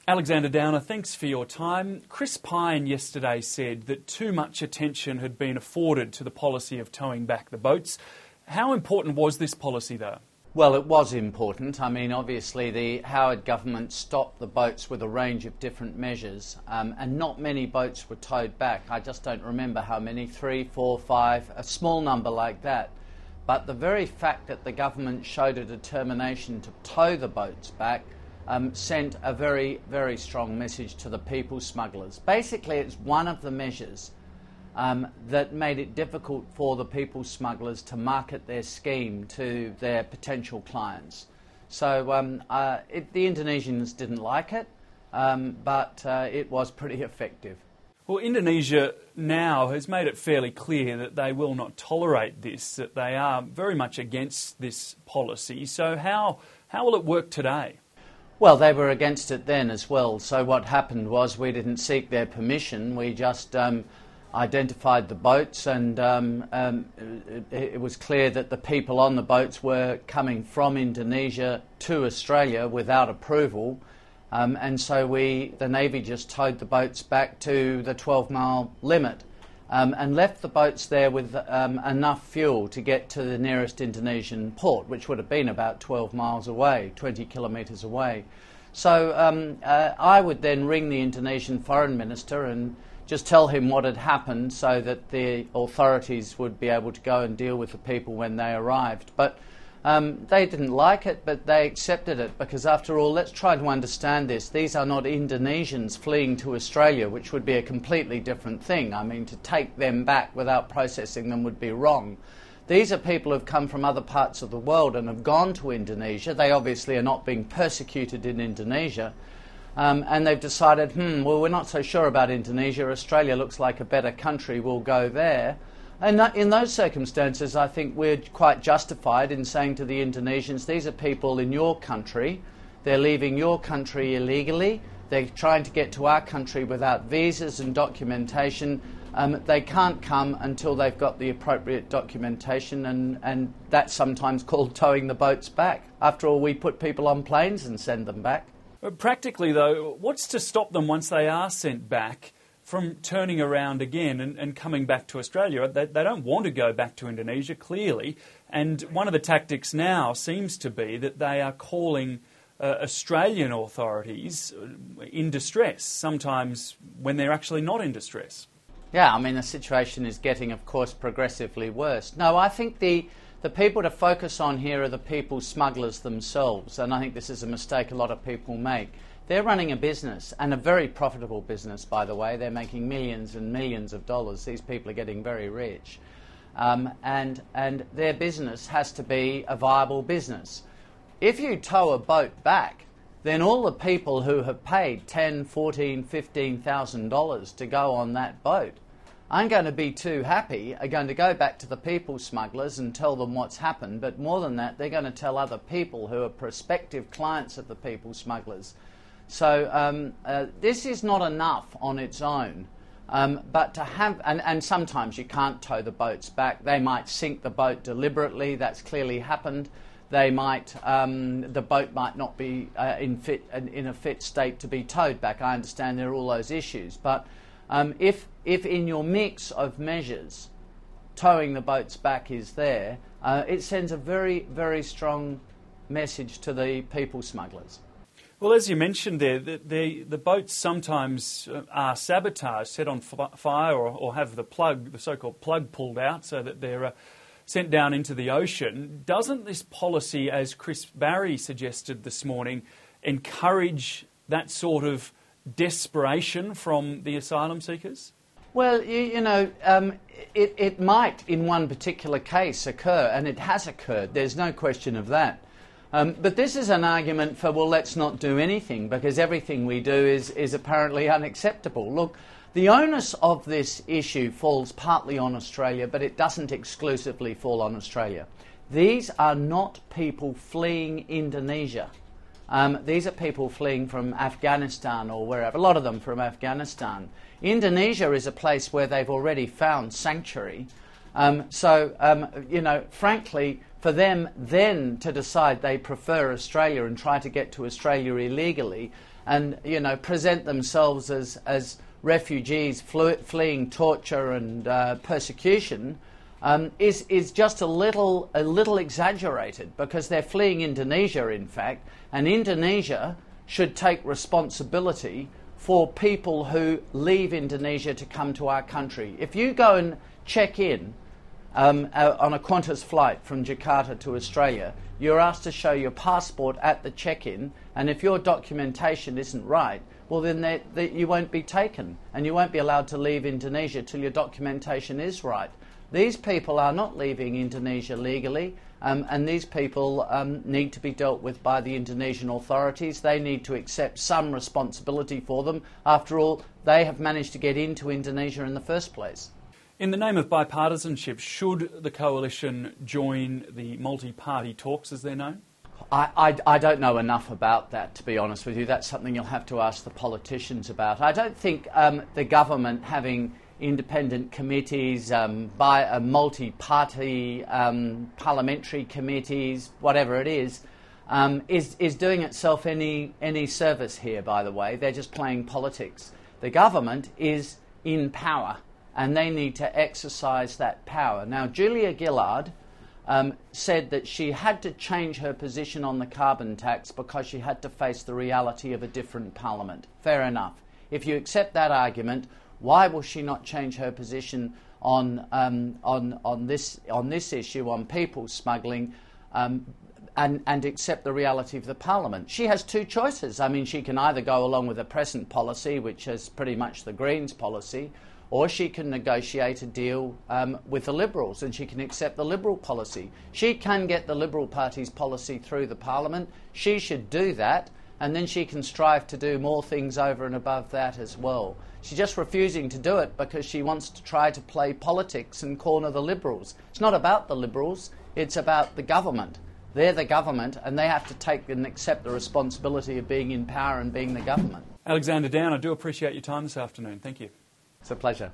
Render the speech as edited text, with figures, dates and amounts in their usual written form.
Alexander Downer, thanks for your time. Chris Pine yesterday said that too much attention had been afforded to the policy of towing back the boats. How important was this policy, though? Well, it was important. I mean, obviously the Howard government stopped the boats with a range of different measures, and not many boats were towed back. I just don't remember how many, 3, 4, 5, a small number like that. But the very fact that the government showed a determination to tow the boats back sent a very, very strong message to the people smugglers. Basically, it's one of the measures that made it difficult for the people smugglers to market their scheme to their potential clients. So the Indonesians didn't like it, but it was pretty effective. Well, Indonesia now has made it fairly clear that they will not tolerate this, that they are very much against this policy. So how will it work today? Well, they were against it then as well. So what happened was we didn't seek their permission. We just identified the boats, and it was clear that the people on the boats were coming from Indonesia to Australia without approval. And so the Navy just towed the boats back to the 12-mile limit and left the boats there with enough fuel to get to the nearest Indonesian port, which would have been about 12 miles away, 20 kilometres away. So I would then ring the Indonesian foreign minister and just tell him what had happened so that the authorities would be able to go and deal with the people when they arrived. But they didn't like it, but they accepted it because, after all, let's try to understand this. These are not Indonesians fleeing to Australia, which would be a completely different thing. I mean, to take them back without processing them would be wrong. These are people who have come from other parts of the world and have gone to Indonesia. They obviously are not being persecuted in Indonesia. And they've decided, well, we're not so sure about Indonesia. Australia looks like a better country. We'll go there. And in those circumstances, I think we're quite justified in saying to the Indonesians, these are people in your country. They're leaving your country illegally. They're trying to get to our country without visas and documentation. They can't come until they've got the appropriate documentation, and that's sometimes called towing the boats back. After all, we put people on planes and send them back. Practically, though, what's to stop them once they are sent back from turning around again and coming back to Australia? They don't want to go back to Indonesia, clearly, and one of the tactics now seems to be that they are calling Australian authorities in distress, sometimes when they're actually not in distress. Yeah, I mean, the situation is getting, of course, progressively worse. No, I think the people to focus on here are the people smugglers themselves, and I think this is a mistake a lot of people make. They're running a business, and a very profitable business, by the way. They're making millions and millions of dollars. These people are getting very rich. And their business has to be a viable business. If you tow a boat back, then all the people who have paid $10,000, $14,000, $15,000 to go on that boat aren't going to be too happy, are going to go back to the people smugglers and tell them what's happened. But more than that, they're going to tell other people who are prospective clients of the people smugglers. So this is not enough on its own. But to have, and sometimes you can't tow the boats back. They might sink the boat deliberately. That's clearly happened. They might, the boat might not be in a fit state to be towed back. I understand there are all those issues. But if in your mix of measures, towing the boats back is there, it sends a very, very strong message to the people smugglers. Well, as you mentioned there, the boats sometimes are sabotaged, set on fire, or have the so-called plug pulled out so that they're sent down into the ocean. Doesn't this policy, as Chris Barry suggested this morning, encourage that sort of desperation from the asylum seekers? Well, it might in one particular case occur, and it has occurred. There's no question of that. But this is an argument for, well, let's not do anything because everything we do is apparently unacceptable. Look, the onus of this issue falls partly on Australia, but it doesn't exclusively fall on Australia. These are not people fleeing Indonesia. These are people fleeing from Afghanistan or wherever, a lot of them from Afghanistan. Indonesia is a place where they've already found sanctuary. Frankly, for them then to decide they prefer Australia and try to get to Australia illegally, and present themselves as refugees fleeing torture and persecution is just a little exaggerated, because they're fleeing Indonesia, in fact, and Indonesia should take responsibility for people who leave Indonesia to come to our country. If you go and check in on a Qantas flight from Jakarta to Australia, you're asked to show your passport at the check-in, and if your documentation isn't right, well then you won't be taken, and you won't be allowed to leave Indonesia till your documentation is right. These people are not leaving Indonesia legally, and these people need to be dealt with by the Indonesian authorities. They need to accept some responsibility for them. After all, they have managed to get into Indonesia in the first place. In the name of bipartisanship, should the coalition join the multi-party talks, as they're known? I don't know enough about that, to be honest with you. That's something you'll have to ask the politicians about. I don't think the government having independent committees, by a multi-party parliamentary committees, whatever it is doing itself any service here, by the way. They're just playing politics. The government is in power, and they need to exercise that power. Now, Julia Gillard said that she had to change her position on the carbon tax because she had to face the reality of a different parliament. Fair enough. If you accept that argument, why will she not change her position on this issue, on people smuggling, and accept the reality of the Parliament? She has two choices. I mean, she can either go along with the present policy, which is pretty much the Greens' policy, or she can negotiate a deal with the Liberals, and she can accept the Liberal policy. She can get the Liberal Party's policy through the Parliament. She should do that, and then she can strive to do more things over and above that as well. She's just refusing to do it because she wants to try to play politics and corner the Liberals. It's not about the Liberals, it's about the government. They're the government, and they have to take and accept the responsibility of being in power and being the government. Alexander Down, I do appreciate your time this afternoon. Thank you. It's a pleasure.